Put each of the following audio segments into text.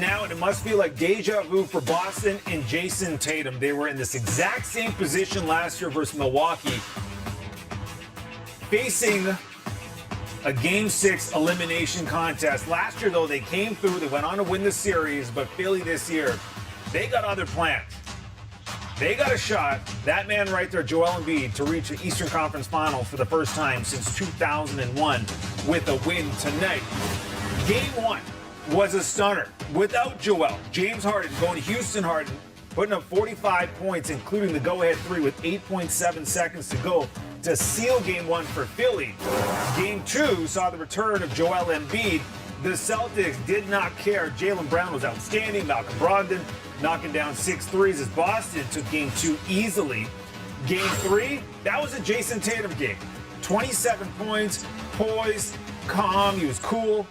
Now, and it must feel like deja vu for Boston and Jason Tatum. They were in this exact same position last year versus Milwaukee, facing a Game 6 elimination contest. Last year, though, they came through. They went on to win the series, but Philly this year, they got other plans. They got a shot, that man right there, Joel Embiid, to reach the Eastern Conference Finals for the first time since 2001 with a win tonight. Game 1 was a stunner. Without Joel, James Harden going to Houston Harden, putting up 45 points, including the go-ahead three with 8.7 seconds to go to seal Game 1 for Philly. Game 2 saw the return of Joel Embiid. The Celtics did not care. Jaylen Brown was outstanding. Malcolm Brogdon knocking down 6 threes as Boston took Game 2 easily. Game 3, that was a Jason Tatum game. 27 points, poised, calm, he was cool.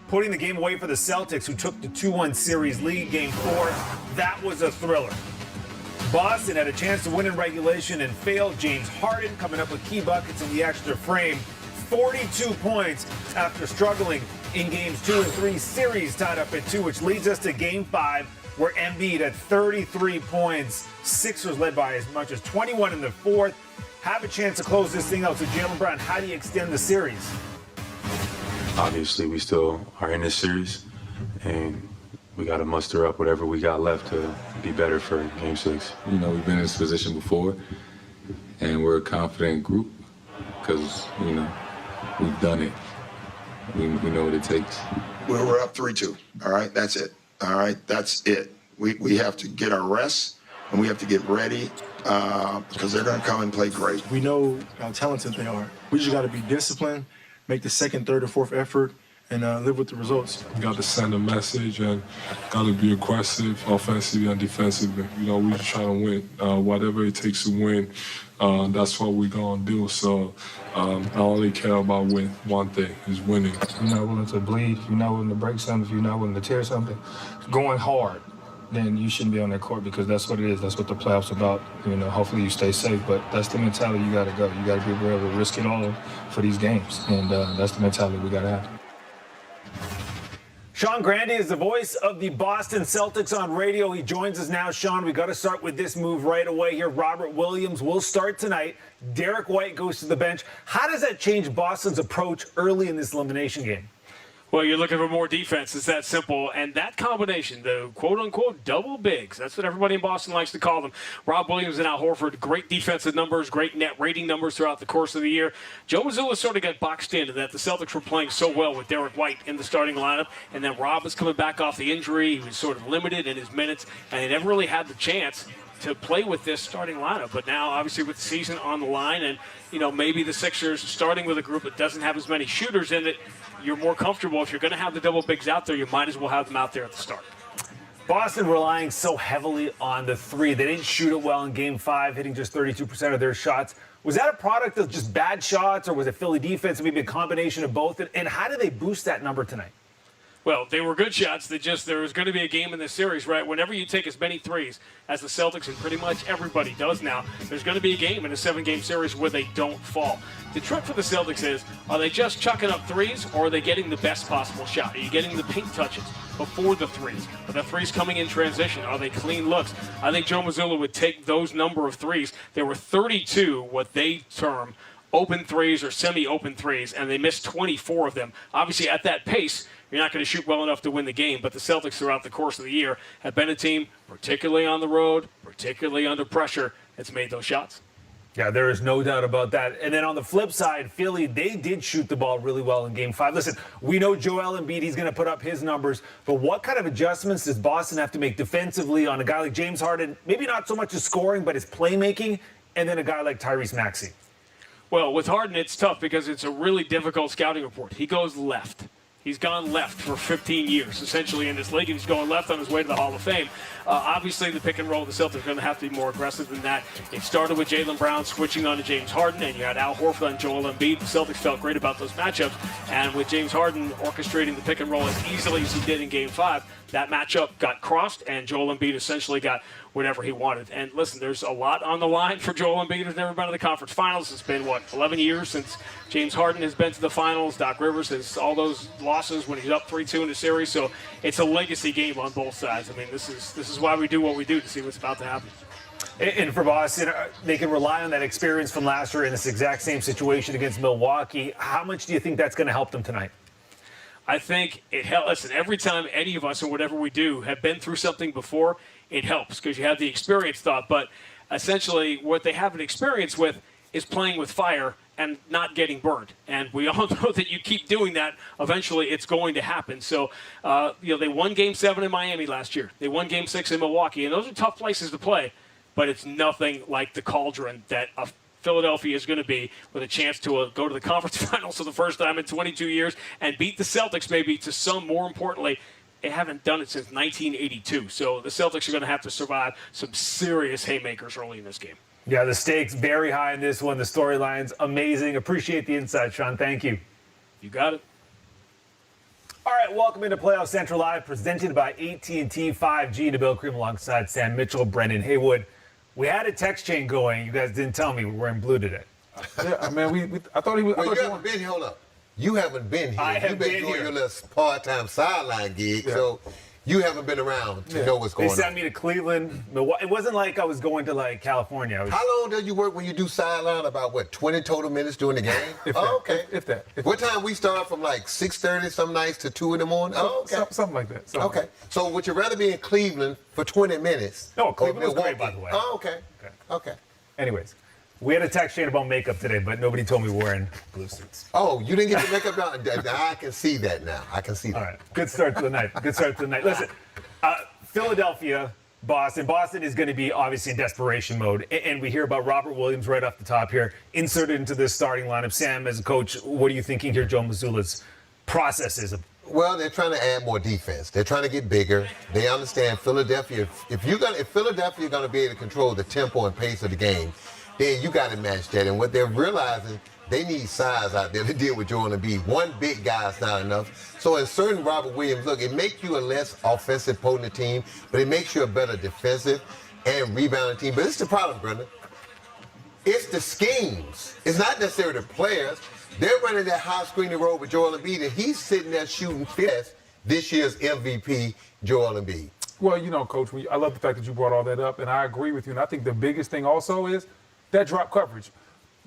Putting the game away for the Celtics, who took the 2-1 series lead. Game 4, that was a thriller. Boston had a chance to win in regulation and failed. James Harden coming up with key buckets in the extra frame. 42 points after struggling in games 2 and 3. Series tied up at 2, which leads us to Game 5, where Embiid had 33 points. Sixers led by as much as 21 in the fourth. Have a chance to close this thing out. So Jaylen Brown, how do you extend the series? Obviously, we still are in this series, and we got to muster up whatever we got left to be better for Game 6. You know, we've been in this position before, and we're a confident group because, you know, we've done it. We know what it takes. We're up 3-2. All right, that's it. All right, that's it. We have to get our rest, and we have to get ready because they're going to come and play great. We know how talented they are. We just got to be disciplined, make the second, third, or fourth effort, and live with the results. We got to send a message and got to be aggressive, offensively and defensively. You know, we're just trying to win. Whatever it takes to win, that's what we're going to do. So I only care about one thing, is winning. If you're not willing to bleed, if you're not willing to break something, if you're not willing to tear something, going hard, then you shouldn't be on that court, because that's what it is. That's what the playoffs are about. You know, hopefully you stay safe, but that's the mentality you got to go. You got to be able to risk it all for these games, and that's the mentality we got to have. Sean Grande is the voice of the Boston Celtics on radio. He joins us now. Sean, we got to start with this move right away here. Robert Williams will start tonight. Derek White goes to the bench. How does that change Boston's approach early in this elimination game? Well, you're looking for more defense. It's that simple. And that combination, the quote-unquote double bigs, that's what everybody in Boston likes to call them. Rob Williams and Al Horford, great defensive numbers, great net rating numbers throughout the course of the year. Joe Mazzulla sort of got boxed into that. The Celtics were playing so well with Derek White in the starting lineup, and then Rob was coming back off the injury. He was sort of limited in his minutes, and he never really had the chance to play with this starting lineup. But now, obviously, with the season on the line, and, you know, maybe the Sixers starting with a group that doesn't have as many shooters in it, you're more comfortable. If you're going to have the double bigs out there, you might as well have them out there at the start. Boston relying so heavily on the three. They didn't shoot it well in Game 5, hitting just 32% of their shots. Was that a product of just bad shots, or was it Philly defense, maybe a combination of both? And how do they boost that number tonight? Well, they were good shots. There was going to be a game in this series, right? Whenever you take as many threes as the Celtics and pretty much everybody does now, there's going to be a game in a 7-game series where they don't fall. The trick for the Celtics is, are they just chucking up threes, or are they getting the best possible shot? Are you getting the pink touches before the threes? Are the threes coming in transition? Are they clean looks? I think Joe Mazzulla would take those number of threes. There were 32, what they term open threes or semi-open threes, and they missed 24 of them. Obviously, at that pace, you're not going to shoot well enough to win the game, but the Celtics throughout the course of the year have been a team, particularly on the road, particularly under pressure, that's made those shots. Yeah, there is no doubt about that. And then on the flip side, Philly, they did shoot the ball really well in Game 5. Listen, we know Joel Embiid, he's going to put up his numbers, but what kind of adjustments does Boston have to make defensively on a guy like James Harden? Maybe not so much his scoring, but his playmaking, and then a guy like Tyrese Maxey. Well, with Harden, it's tough because it's a really difficult scouting report. He goes left. He's gone left for 15 years, essentially, in this league, and he's going left on his way to the Hall of Fame. Obviously, the pick and roll of the Celtics are going to have to be more aggressive than that. It started with Jaylen Brown switching on to James Harden, and you had Al Horford on Joel Embiid. The Celtics felt great about those matchups, and with James Harden orchestrating the pick and roll as easily as he did in Game 5, that matchup got crossed, and Joel Embiid essentially got whatever he wanted. And listen, there's a lot on the line for Joel Embiid, who's never been to the conference finals. It's been, 11 years since James Harden has been to the finals. Doc Rivers has all those losses when he's up 3-2 in the series. So it's a legacy game on both sides. I mean, this is why we do what we do, to see what's about to happen. And for Boston, they can rely on that experience from last year in this exact same situation against Milwaukee. How much do you think that's going to help them tonight? I think it helps. Listen, every time any of us or whatever we do have been through something before, it helps because you have the experience thought. But essentially, what they haven't experienced with is playing with fire and not getting burned. And we all know that you keep doing that, eventually it's going to happen. So, they won Game 7 in Miami last year. They won Game 6 in Milwaukee. And those are tough places to play. But it's nothing like the cauldron that Philadelphia is going to be, with a chance to go to the conference finals for the first time in 22 years and beat the Celtics, maybe to some, more importantly. They haven't done it since 1982. So the Celtics are going to have to survive some serious haymakers early in this game. Yeah, the stakes very high in this one. The storyline's amazing. Appreciate the insight, Sean. Thank you. You got it. All right, welcome into Playoff Central Live, presented by AT&T 5G. Nabil Cream alongside Sam Mitchell, Brendan Haywood. We had a text chain going. You guys didn't tell me we're wearing blue today. Yeah, man, I thought he was. Well, you haven't been here. Hold up. You haven't been here. I have You've been been doing here. your little part-time sideline gig, so you haven't been around to know what's They going sent on. me to Cleveland, Milwaukee. It wasn't like I was going to California. How long do you work when you do sideline? About 20 total minutes during the game? If Oh, that, okay. If that. What time we start from 6:30 some nights to 2 in the morning? Oh, okay. Something like that. Something Okay. like So would you rather be in Cleveland for 20 minutes? No, or Cleveland was great, Milwaukee? by the way. Oh, okay. Okay. Anyways, we had a text chain about makeup today, but nobody told me we're wearing blue suits. Oh, you didn't get your makeup done? I can see that now. I can see that. All right. Good start to the night. Good start to the night. Listen, Philadelphia, Boston. Boston is going to be obviously in desperation mode. And we hear about Robert Williams right off the top here, inserted into this starting lineup. Sam, as a coach, what are you thinking here, Joe Mazzulla's processes? Well, they're trying to add more defense. They're trying to get bigger. They understand Philadelphia. If Philadelphia is going to be able to control the tempo and pace of the game, then you got to match that. And what they're realizing, they need size out there to deal with Joel Embiid. One big guy is not enough. So in certain Robert Williams, look, it makes you a less offensive potent team, but it makes you a better defensive and rebounding team. But it's the problem, Brenda. It's the schemes. It's not necessarily the players. They're running that high screening road with Joel Embiid, and he's sitting there shooting fifth this year's MVP, Joel Embiid. Well, Coach, I love the fact that you brought all that up, and I agree with you. And I think the biggest thing also is that drop coverage.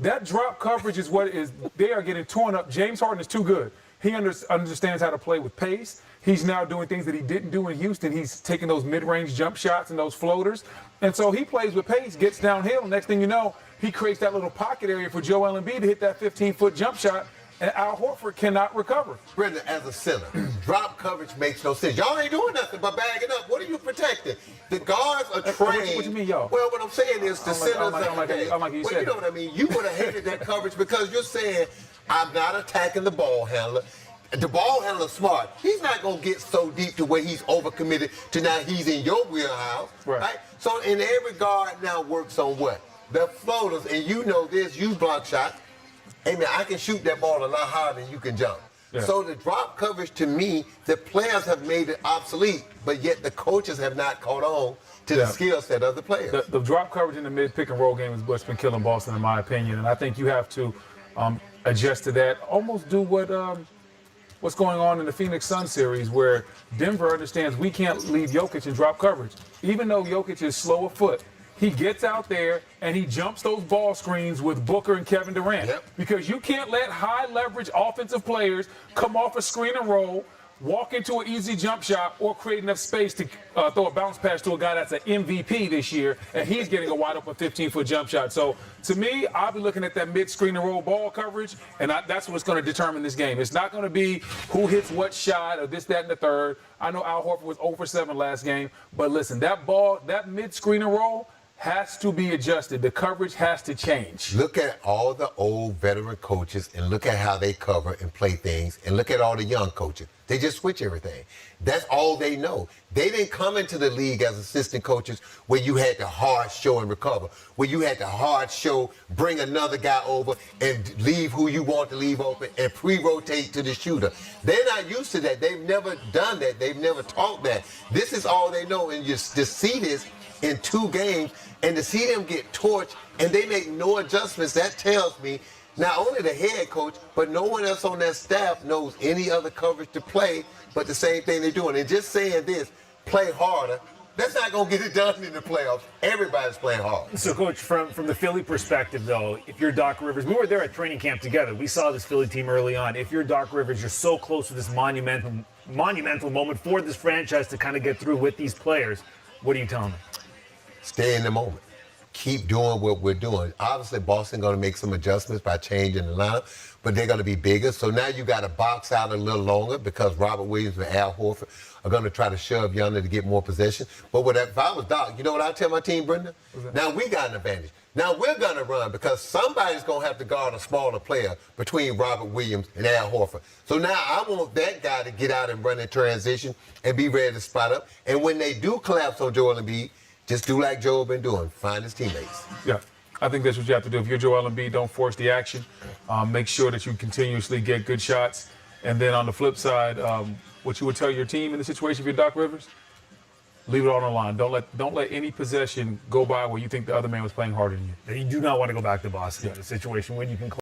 That drop coverage is what is. They are getting torn up. James Harden is too good. He understands how to play with pace. He's now doing things that he didn't do in Houston. He's taking those mid-range jump shots and those floaters. And so he plays with pace, gets downhill. Next thing you know, he creates that little pocket area for Joel Embiid to hit that 15-foot jump shot, and Al Horford cannot recover. Brenda, as a center, drop coverage makes no sense. Y'all ain't doing nothing but bagging up. What are you protecting? The guards are trained. What you mean, y'all? Well, what I'm saying is the centers I'm like you well, said you know what I mean? You would have hated that coverage because you're saying, I'm not attacking the ball handler. The ball handler's smart. He's not going to get so deep to where he's overcommitted to now he's in your wheelhouse. Right? So in every guard now works on what? The floaters, and you know this, you block shots. Hey, man, I can shoot that ball a lot higher than you can jump. Yeah. So the drop coverage, to me, the players have made it obsolete, but yet the coaches have not caught on to the skill set of the players. The drop coverage in the mid-pick and roll game is what's been killing Boston, in my opinion. And I think you have to adjust to that, almost do what's going on in the Phoenix Suns series, where Denver understands we can't leave Jokic in drop coverage. Even though Jokic is slow of foot, he gets out there and he jumps those ball screens with Booker and Kevin Durant. Because you can't let high leverage offensive players come off a screen and roll, walk into an easy jump shot, or create enough space to throw a bounce pass to a guy that's an MVP this year, and he's getting a wide open 15-foot jump shot. So to me, I'll be looking at that mid-screen and roll ball coverage, and that's what's going to determine this game. It's not going to be who hits what shot or this, that, and the third. I know Al Horford was 0 for 7 last game, but listen, that mid-screen and roll has to be adjusted. The coverage has to change. Look at all the old veteran coaches and look at how they cover and play things, and look at all the young coaches. They just switch everything. That's all they know. They didn't come into the league as assistant coaches where you had to hard show and recover, where you had to hard show, bring another guy over and leave who you want to leave open and pre-rotate to the shooter. They're not used to that. They've never done that. They've never taught that. This is all they know, and you just see this in 2 games, and to see them get torched and they make no adjustments, that tells me Not only the head coach, but no one else on that staff knows any other coverage to play but the same thing they're doing. And just saying this, play harder, that's not going to get it done in the playoffs. Everybody's playing hard. So, Coach, from the Philly perspective, though, if you're Doc Rivers, we were there at training camp together. We saw this Philly team early on. If you're Doc Rivers, you're so close to this monumental moment for this franchise to kind of get through with these players. What are you telling them? Stay in the moment. Keep doing what we're doing. Obviously, Boston going to make some adjustments by changing the lineup, but they're going to be bigger. So now you got to box out a little longer because Robert Williams and Al Horford are going to try to shove yonder to get more possession. But if I was Doc, you know what I'd tell my team, Brenda? Now we got an advantage. Now we're going to run because somebody's going to have to guard a smaller player between Robert Williams and Al Horford. So now I want that guy to get out and run in transition and be ready to spot up. And when they do collapse on Joel Embiid, just do like Joel been doing. Find his teammates. Yeah, I think that's what you have to do. If you're Joel Embiid, don't force the action. Make sure that you continuously get good shots. And then on the flip side, what you would tell your team in the situation if you're Doc Rivers, leave it all on the line. Don't let any possession go by where you think the other man was playing harder than you. You do not want to go back to Boston in a situation when you can